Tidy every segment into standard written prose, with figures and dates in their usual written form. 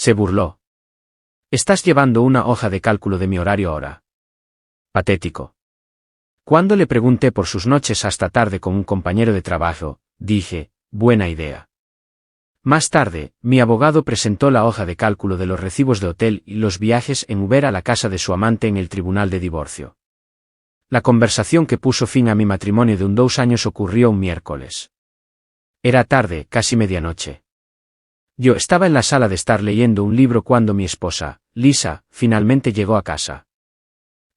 Se burló. Estás llevando una hoja de cálculo de mi horario ahora. Patético. Cuando le pregunté por sus noches hasta tarde con un compañero de trabajo, dije, buena idea. Más tarde, mi abogado presentó la hoja de cálculo de los recibos de hotel y los viajes en Uber a la casa de su amante en el tribunal de divorcio. La conversación que puso fin a mi matrimonio de 2 años ocurrió un miércoles. Era tarde, casi medianoche. Yo estaba en la sala de estar leyendo un libro cuando mi esposa, Lisa, finalmente llegó a casa.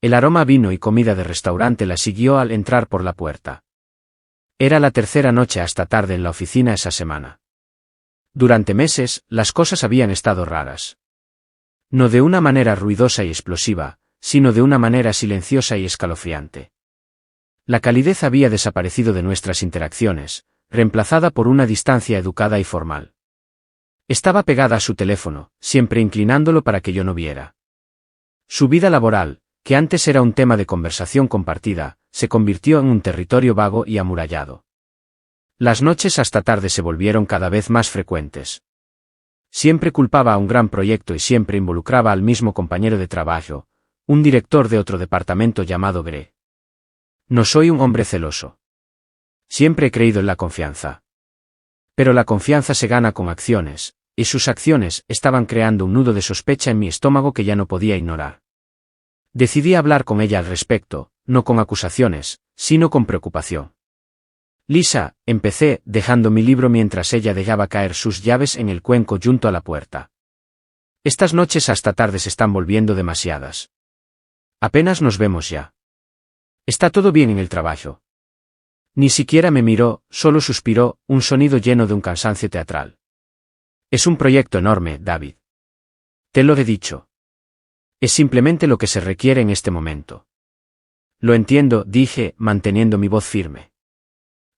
El aroma a vino y comida de restaurante la siguió al entrar por la puerta. Era la tercera noche hasta tarde en la oficina esa semana. Durante meses, las cosas habían estado raras. No de una manera ruidosa y explosiva, sino de una manera silenciosa y escalofriante. La calidez había desaparecido de nuestras interacciones, reemplazada por una distancia educada y formal. Estaba pegada a su teléfono, siempre inclinándolo para que yo no viera. Su vida laboral, que antes era un tema de conversación compartida, se convirtió en un territorio vago y amurallado. Las noches hasta tarde se volvieron cada vez más frecuentes. Siempre culpaba a un gran proyecto y siempre involucraba al mismo compañero de trabajo, un director de otro departamento llamado Greg. No soy un hombre celoso. Siempre he creído en la confianza. Pero la confianza se gana con acciones, y sus acciones estaban creando un nudo de sospecha en mi estómago que ya no podía ignorar. Decidí hablar con ella al respecto, no con acusaciones, sino con preocupación. Lisa, empecé, dejando mi libro mientras ella dejaba caer sus llaves en el cuenco junto a la puerta. Estas noches hasta tarde se están volviendo demasiadas. Apenas nos vemos ya. ¿Está todo bien en el trabajo? Ni siquiera me miró, solo suspiró, un sonido lleno de un cansancio teatral. Es un proyecto enorme, David. Te lo he dicho. Es simplemente lo que se requiere en este momento. Lo entiendo, dije, manteniendo mi voz firme.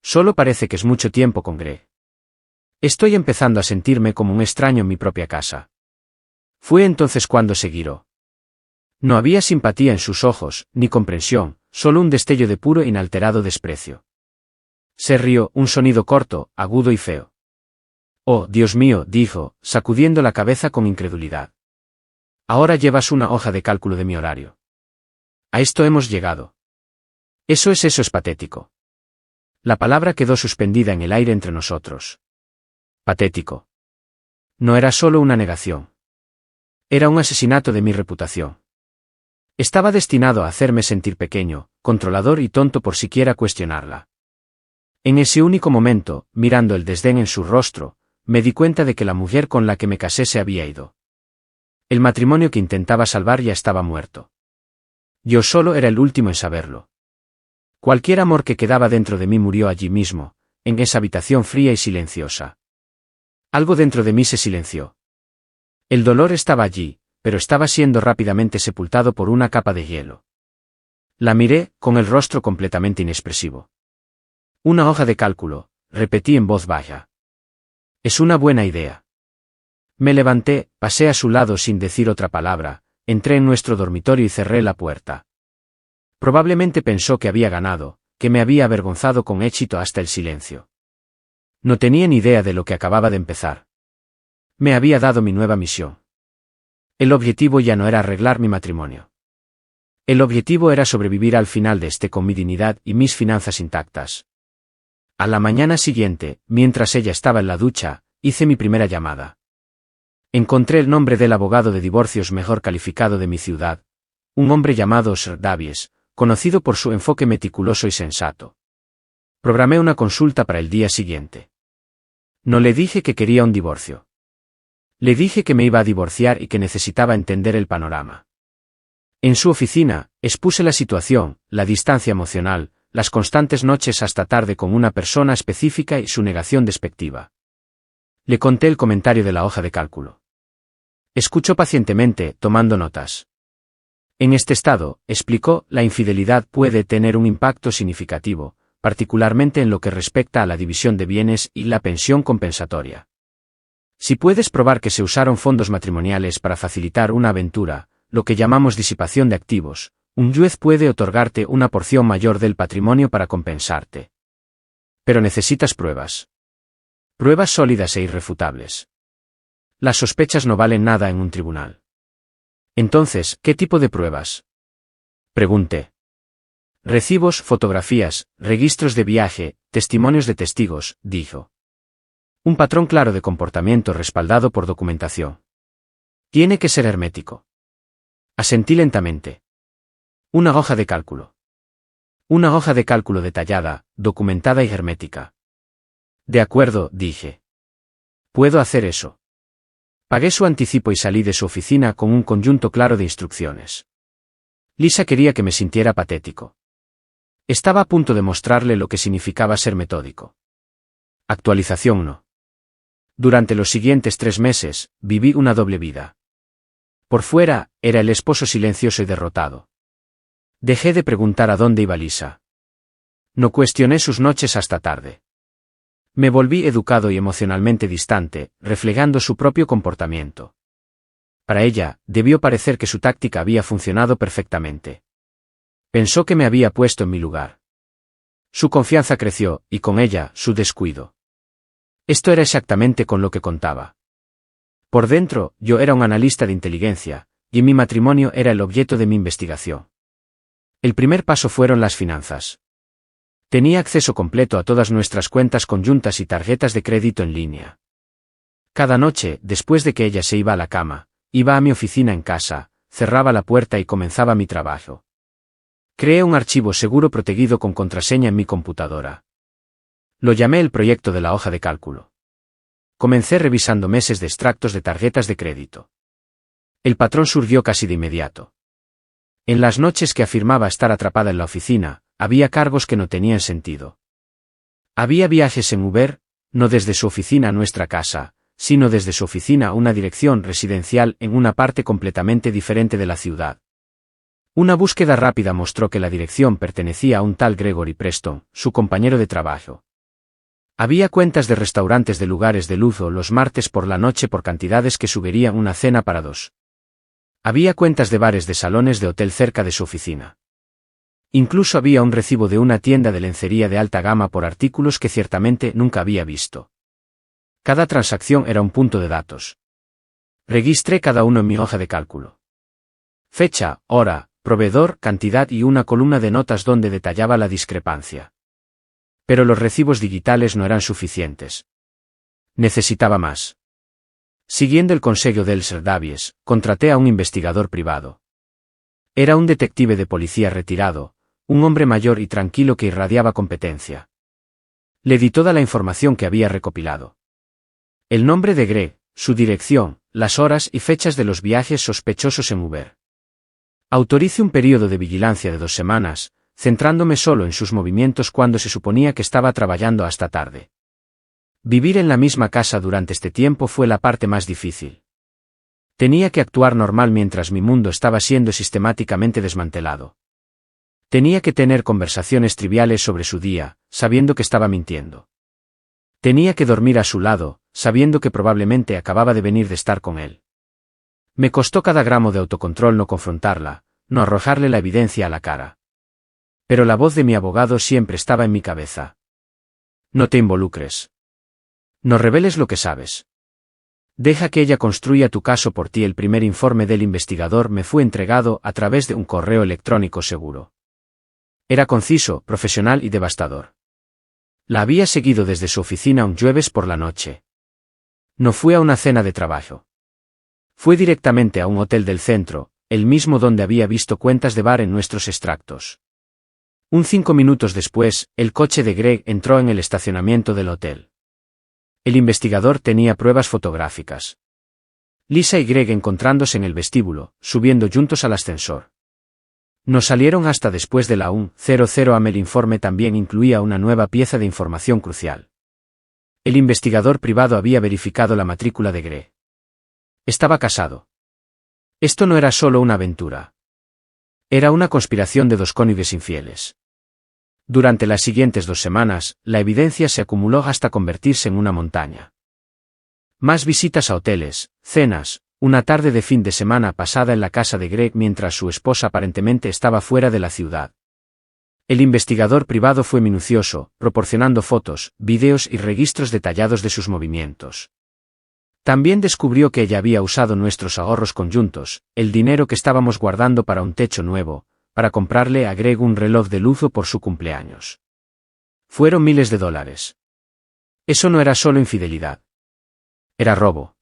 Solo parece que es mucho tiempo con Greg. Estoy empezando a sentirme como un extraño en mi propia casa. Fue entonces cuando se giró. No había simpatía en sus ojos, ni comprensión, solo un destello de puro e inalterado desprecio. Se rió, un sonido corto, agudo y feo. Oh, Dios mío, dijo, sacudiendo la cabeza con incredulidad. Ahora llevas una hoja de cálculo de mi horario. A esto hemos llegado. Eso es patético. La palabra quedó suspendida en el aire entre nosotros. Patético. No era solo una negación. Era un asesinato de mi reputación. Estaba destinado a hacerme sentir pequeño, controlador y tonto por siquiera cuestionarla. En ese único momento, mirando el desdén en su rostro, me di cuenta de que la mujer con la que me casé se había ido. El matrimonio que intentaba salvar ya estaba muerto. Yo solo era el último en saberlo. Cualquier amor que quedaba dentro de mí murió allí mismo, en esa habitación fría y silenciosa. Algo dentro de mí se silenció. El dolor estaba allí, pero estaba siendo rápidamente sepultado por una capa de hielo. La miré, con el rostro completamente inexpresivo. Una hoja de cálculo, repetí en voz baja. Es una buena idea. Me levanté, pasé a su lado sin decir otra palabra, entré en nuestro dormitorio y cerré la puerta. Probablemente pensó que había ganado, que me había avergonzado con éxito hasta el silencio. No tenía ni idea de lo que acababa de empezar. Me había dado mi nueva misión. El objetivo ya no era arreglar mi matrimonio. El objetivo era sobrevivir al final de este con mi dignidad y mis finanzas intactas. A la mañana siguiente, mientras ella estaba en la ducha, hice mi primera llamada. Encontré el nombre del abogado de divorcios mejor calificado de mi ciudad, un hombre llamado Sir Davies, conocido por su enfoque meticuloso y sensato. Programé una consulta para el día siguiente. No le dije que quería un divorcio. Le dije que me iba a divorciar y que necesitaba entender el panorama. En su oficina, expuse la situación, la distancia emocional, las constantes noches hasta tarde con una persona específica y su negación despectiva. Le conté el comentario de la hoja de cálculo. Escuchó pacientemente, tomando notas. En este estado, explicó, la infidelidad puede tener un impacto significativo, particularmente en lo que respecta a la división de bienes y la pensión compensatoria. Si puedes probar que se usaron fondos matrimoniales para facilitar una aventura, lo que llamamos disipación de activos, un juez puede otorgarte una porción mayor del patrimonio para compensarte. Pero necesitas pruebas. Pruebas sólidas e irrefutables. Las sospechas no valen nada en un tribunal. Entonces, ¿qué tipo de pruebas? Pregunté. Recibos, fotografías, registros de viaje, testimonios de testigos, dijo. Un patrón claro de comportamiento respaldado por documentación. Tiene que ser hermético. Asentí lentamente. Una hoja de cálculo. Una hoja de cálculo detallada, documentada y hermética. De acuerdo, dije. Puedo hacer eso. Pagué su anticipo y salí de su oficina con un conjunto claro de instrucciones. Lisa quería que me sintiera patético. Estaba a punto de mostrarle lo que significaba ser metódico. Actualización 1. Durante los siguientes 3 meses, viví una doble vida. Por fuera, era el esposo silencioso y derrotado. Dejé de preguntar a dónde iba Lisa. No cuestioné sus noches hasta tarde. Me volví educado y emocionalmente distante, reflejando su propio comportamiento. Para ella, debió parecer que su táctica había funcionado perfectamente. Pensó que me había puesto en mi lugar. Su confianza creció, y con ella, su descuido. Esto era exactamente con lo que contaba. Por dentro, yo era un analista de inteligencia, y mi matrimonio era el objeto de mi investigación. El primer paso fueron las finanzas. Tenía acceso completo a todas nuestras cuentas conjuntas y tarjetas de crédito en línea. Cada noche, después de que ella se iba a la cama, iba a mi oficina en casa, cerraba la puerta y comenzaba mi trabajo. Creé un archivo seguro protegido con contraseña en mi computadora. Lo llamé el proyecto de la hoja de cálculo. Comencé revisando meses de extractos de tarjetas de crédito. El patrón surgió casi de inmediato. En las noches que afirmaba estar atrapada en la oficina, había cargos que no tenían sentido. Había viajes en Uber, no desde su oficina a nuestra casa, sino desde su oficina a una dirección residencial en una parte completamente diferente de la ciudad. Una búsqueda rápida mostró que la dirección pertenecía a un tal Gregory Preston, su compañero de trabajo. Había cuentas de restaurantes de lugares de lujo los martes por la noche por cantidades que subirían una cena para 2. Había cuentas de bares de salones de hotel cerca de su oficina. Incluso había un recibo de una tienda de lencería de alta gama por artículos que ciertamente nunca había visto. Cada transacción era un punto de datos. Registré cada uno en mi hoja de cálculo. Fecha, hora, proveedor, cantidad y una columna de notas donde detallaba la discrepancia. Pero los recibos digitales no eran suficientes. Necesitaba más. Siguiendo el consejo del Sr. Davies, contraté a un investigador privado. Era un detective de policía retirado, un hombre mayor y tranquilo que irradiaba competencia. Le di toda la información que había recopilado. El nombre de Greg, su dirección, las horas y fechas de los viajes sospechosos en Uber. Autorice un periodo de vigilancia de 2 semanas, centrándome solo en sus movimientos cuando se suponía que estaba trabajando hasta tarde. Vivir en la misma casa durante este tiempo fue la parte más difícil. Tenía que actuar normal mientras mi mundo estaba siendo sistemáticamente desmantelado. Tenía que tener conversaciones triviales sobre su día, sabiendo que estaba mintiendo. Tenía que dormir a su lado, sabiendo que probablemente acababa de venir de estar con él. Me costó cada gramo de autocontrol no confrontarla, no arrojarle la evidencia a la cara. Pero la voz de mi abogado siempre estaba en mi cabeza. No te involucres. No reveles lo que sabes. Deja que ella construya tu caso por ti. El primer informe del investigador me fue entregado a través de un correo electrónico seguro. Era conciso, profesional y devastador. La había seguido desde su oficina un jueves por la noche. No fue a una cena de trabajo. Fue directamente a un hotel del centro, el mismo donde había visto cuentas de bar en nuestros extractos. 5 minutos después, el coche de Greg entró en el estacionamiento del hotel. El investigador tenía pruebas fotográficas. Lisa y Greg encontrándose en el vestíbulo, subiendo juntos al ascensor. No salieron hasta después de la 1:00 am. El informe también incluía una nueva pieza de información crucial. El investigador privado había verificado la matrícula de Greg. Estaba casado. Esto no era solo una aventura. Era una conspiración de 2 cónyuges infieles. Durante las siguientes 2 semanas, la evidencia se acumuló hasta convertirse en una montaña. Más visitas a hoteles, cenas, una tarde de fin de semana pasada en la casa de Greg mientras su esposa aparentemente estaba fuera de la ciudad. El investigador privado fue minucioso, proporcionando fotos, videos y registros detallados de sus movimientos. También descubrió que ella había usado nuestros ahorros conjuntos, el dinero que estábamos guardando para un techo nuevo, para comprarle a Greg un reloj de lujo por su cumpleaños. Fueron miles de dólares. Eso no era solo infidelidad. Era robo.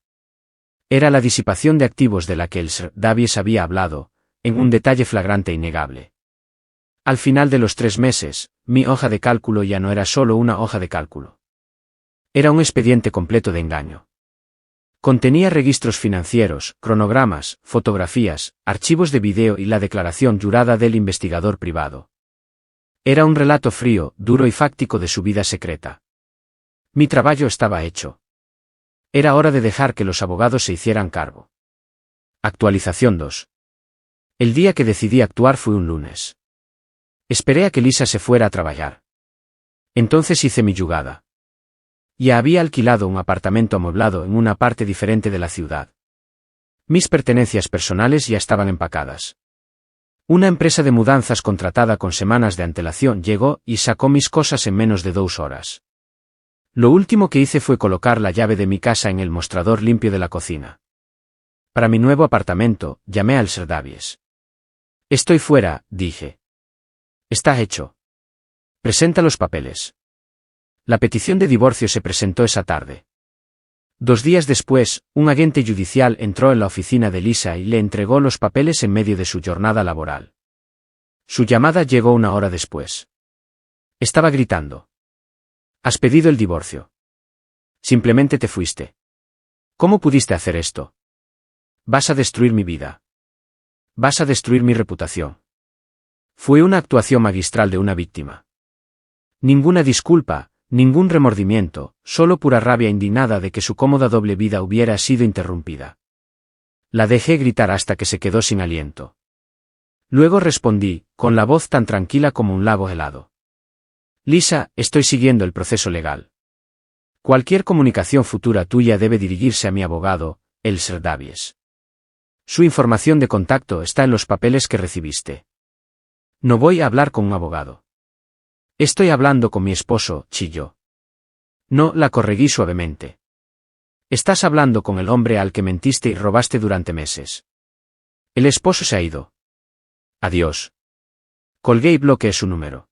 Era la disipación de activos de la que el Sr. Davies había hablado, en un detalle flagrante e innegable. Al final de los 3 meses, mi hoja de cálculo ya no era solo una hoja de cálculo. Era un expediente completo de engaño. Contenía registros financieros, cronogramas, fotografías, archivos de video y la declaración jurada del investigador privado. Era un relato frío, duro y fáctico de su vida secreta. Mi trabajo estaba hecho. Era hora de dejar que los abogados se hicieran cargo. Actualización 2. El día que decidí actuar fue un lunes. Esperé a que Lisa se fuera a trabajar. Entonces hice mi jugada. Ya había alquilado un apartamento amueblado en una parte diferente de la ciudad. Mis pertenencias personales ya estaban empacadas. Una empresa de mudanzas contratada con semanas de antelación llegó y sacó mis cosas en menos de 2 horas. Lo último que hice fue colocar la llave de mi casa en el mostrador limpio de la cocina. Para mi nuevo apartamento, llamé al Sr. Davies. Estoy fuera, dije. Está hecho. Presenta los papeles. La petición de divorcio se presentó esa tarde. 2 días después, un agente judicial entró en la oficina de Lisa y le entregó los papeles en medio de su jornada laboral. Su llamada llegó 1 hora después. Estaba gritando. Has pedido el divorcio. Simplemente te fuiste. ¿Cómo pudiste hacer esto? Vas a destruir mi vida. Vas a destruir mi reputación. Fue una actuación magistral de una víctima. Ninguna disculpa, ningún remordimiento, solo pura rabia indignada de que su cómoda doble vida hubiera sido interrumpida. La dejé gritar hasta que se quedó sin aliento. Luego respondí, con la voz tan tranquila como un lago helado. Lisa, estoy siguiendo el proceso legal. Cualquier comunicación futura tuya debe dirigirse a mi abogado, el Sr. Davies. Su información de contacto está en los papeles que recibiste. No voy a hablar con un abogado. Estoy hablando con mi esposo, chilló. No, la corregí suavemente. Estás hablando con el hombre al que mentiste y robaste durante meses. El esposo se ha ido. Adiós. Colgué y bloqueé su número.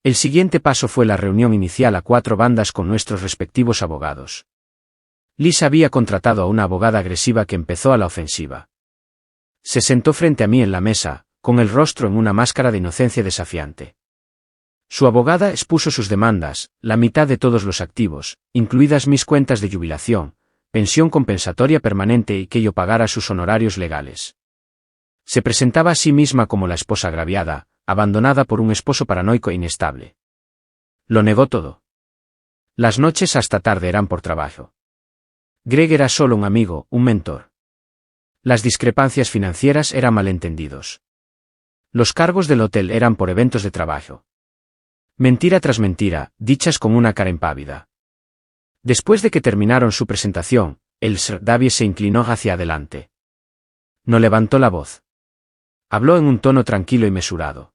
El siguiente paso fue la reunión inicial a 4 bandas con nuestros respectivos abogados. Lisa había contratado a una abogada agresiva que empezó a la ofensiva. Se sentó frente a mí en la mesa, con el rostro en una máscara de inocencia desafiante. Su abogada expuso sus demandas, la mitad de todos los activos, incluidas mis cuentas de jubilación, pensión compensatoria permanente y que yo pagara sus honorarios legales. Se presentaba a sí misma como la esposa agraviada, abandonada por un esposo paranoico e inestable. Lo negó todo. Las noches hasta tarde eran por trabajo. Greg era solo un amigo, un mentor. Las discrepancias financieras eran malentendidos. Los cargos del hotel eran por eventos de trabajo. Mentira tras mentira, dichas con una cara impávida. Después de que terminaron su presentación, el Sr. Davies se inclinó hacia adelante. No levantó la voz. Habló en un tono tranquilo y mesurado.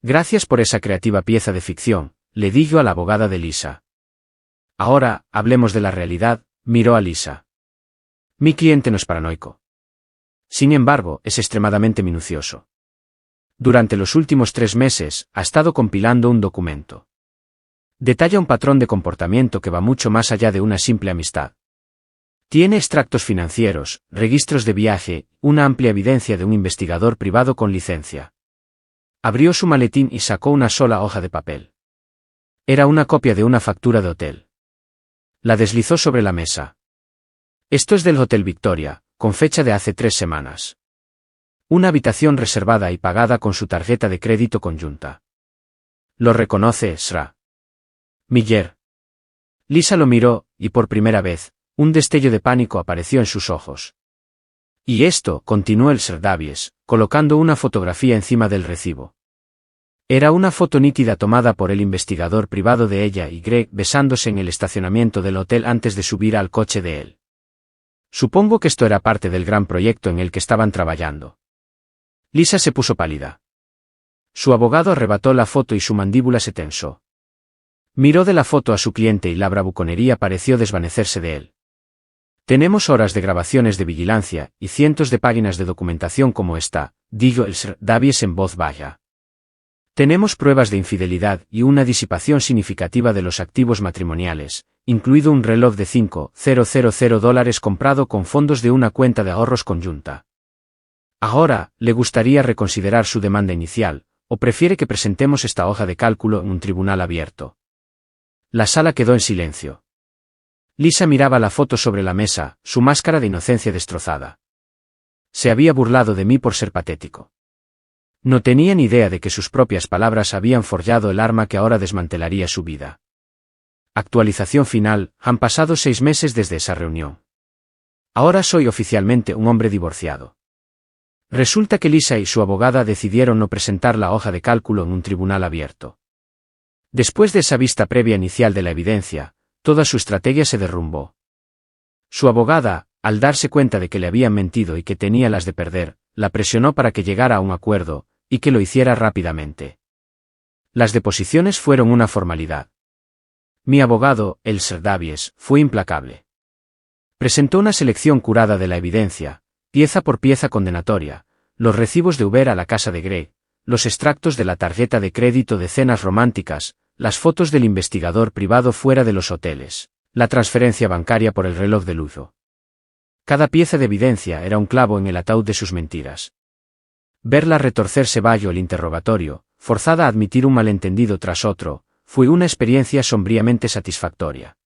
Gracias por esa creativa pieza de ficción, le dijo a la abogada de Lisa. Ahora, hablemos de la realidad, miró a Lisa. Mi cliente no es paranoico. Sin embargo, es extremadamente minucioso. Durante los últimos 3 meses, ha estado compilando un documento. Detalla un patrón de comportamiento que va mucho más allá de una simple amistad. Tiene extractos financieros, registros de viaje, una amplia evidencia de un investigador privado con licencia. Abrió su maletín y sacó una sola hoja de papel. Era una copia de una factura de hotel. La deslizó sobre la mesa. Esto es del Hotel Victoria, con fecha de hace 3 semanas. Una habitación reservada y pagada con su tarjeta de crédito conjunta. ¿Lo reconoce, Sra? Miller. Lisa lo miró, y por primera vez, un destello de pánico apareció en sus ojos. Y esto, continuó el Sr. Davies, colocando una fotografía encima del recibo. Era una foto nítida tomada por el investigador privado de ella y Greg besándose en el estacionamiento del hotel antes de subir al coche de él. Supongo que esto era parte del gran proyecto en el que estaban trabajando. Lisa se puso pálida. Su abogado arrebató la foto y su mandíbula se tensó. Miró de la foto a su cliente y la bravuconería pareció desvanecerse de él. Tenemos horas de grabaciones de vigilancia y cientos de páginas de documentación como esta, dijo el Sr. Davies en voz baja. Tenemos pruebas de infidelidad y una disipación significativa de los activos matrimoniales, incluido un reloj de $5,000 comprado con fondos de una cuenta de ahorros conjunta. Ahora, ¿le gustaría reconsiderar su demanda inicial, o prefiere que presentemos esta hoja de cálculo en un tribunal abierto? La sala quedó en silencio. Lisa miraba la foto sobre la mesa, su máscara de inocencia destrozada. Se había burlado de mí por ser patético. No tenía ni idea de que sus propias palabras habían forjado el arma que ahora desmantelaría su vida. Actualización final: han pasado 6 meses desde esa reunión. Ahora soy oficialmente un hombre divorciado. Resulta que Lisa y su abogada decidieron no presentar la hoja de cálculo en un tribunal abierto. Después de esa vista previa inicial de la evidencia, toda su estrategia se derrumbó. Su abogada, al darse cuenta de que le habían mentido y que tenía las de perder, la presionó para que llegara a un acuerdo, y que lo hiciera rápidamente. Las deposiciones fueron una formalidad. Mi abogado, el Sr. Davies, fue implacable. Presentó una selección curada de la evidencia, pieza por pieza condenatoria, los recibos de Uber a la casa de Greg, los extractos de la tarjeta de crédito de cenas románticas, las fotos del investigador privado fuera de los hoteles, la transferencia bancaria por el reloj de lujo. Cada pieza de evidencia era un clavo en el ataúd de sus mentiras. Verla retorcerse bajo el interrogatorio, forzada a admitir un malentendido tras otro, fue una experiencia sombríamente satisfactoria.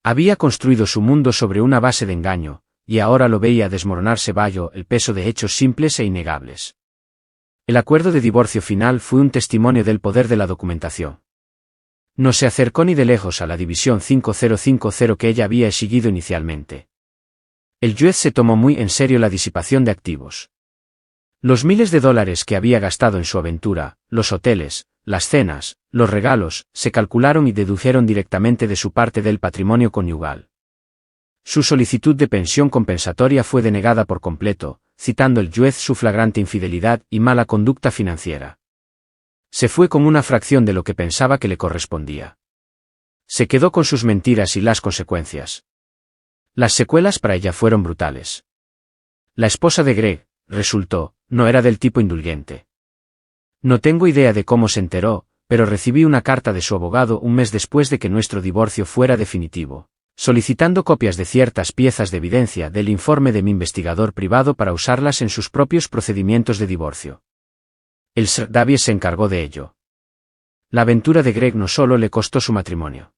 Había construido su mundo sobre una base de engaño, y ahora lo veía desmoronarse bajo el peso de hechos simples e innegables. El acuerdo de divorcio final fue un testimonio del poder de la documentación. No se acercó ni de lejos a la división 5050 que ella había exigido inicialmente. El juez se tomó muy en serio la disipación de activos. Los miles de dólares que había gastado en su aventura, los hoteles, las cenas, los regalos, se calcularon y dedujeron directamente de su parte del patrimonio conyugal. Su solicitud de pensión compensatoria fue denegada por completo, citando el juez su flagrante infidelidad y mala conducta financiera. Se fue con una fracción de lo que pensaba que le correspondía. Se quedó con sus mentiras y las consecuencias. Las secuelas para ella fueron brutales. La esposa de Greg, resultó, no era del tipo indulgente. No tengo idea de cómo se enteró, pero recibí una carta de su abogado un mes después de que nuestro divorcio fuera definitivo, solicitando copias de ciertas piezas de evidencia del informe de mi investigador privado para usarlas en sus propios procedimientos de divorcio. El Sr. Davies se encargó de ello. La aventura de Greg no solo le costó su matrimonio.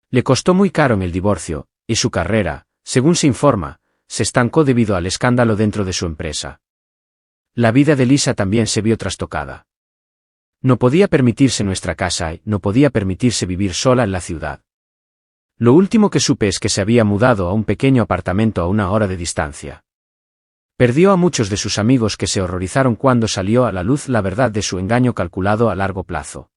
Le costó muy caro en el divorcio, y su carrera, según se informa, se estancó debido al escándalo dentro de su empresa. La vida de Lisa también se vio trastocada. No podía permitirse nuestra casa y no podía permitirse vivir sola en la ciudad. Lo último que supe es que se había mudado a un pequeño apartamento a 1 hora de distancia. Perdió a muchos de sus amigos que se horrorizaron cuando salió a la luz la verdad de su engaño calculado a largo plazo.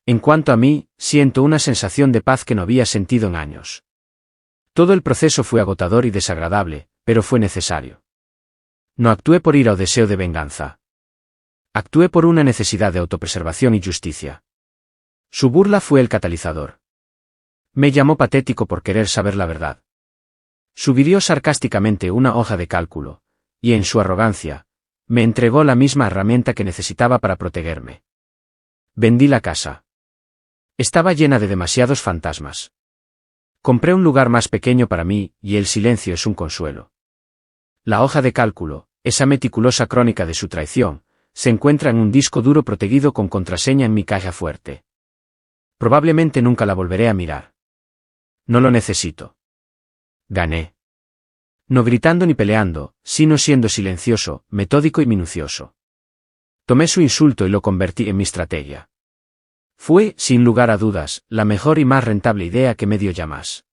En cuanto a mí, siento una sensación de paz que no había sentido en años. Todo el proceso fue agotador y desagradable, pero fue necesario. No actué por ira o deseo de venganza. Actué por una necesidad de autopreservación y justicia. Su burla fue el catalizador. Me llamó patético por querer saber la verdad. Sugirió sarcásticamente una hoja de cálculo, y en su arrogancia, me entregó la misma herramienta que necesitaba para protegerme. Vendí la casa. Estaba llena de demasiados fantasmas. Compré un lugar más pequeño para mí, y el silencio es un consuelo. La hoja de cálculo, esa meticulosa crónica de su traición, se encuentra en un disco duro protegido con contraseña en mi caja fuerte. Probablemente nunca la volveré a mirar. No lo necesito. Gané. No gritando ni peleando, sino siendo silencioso, metódico y minucioso. Tomé su insulto y lo convertí en mi estrategia. Fue, sin lugar a dudas, la mejor y más rentable idea que me dio jamás.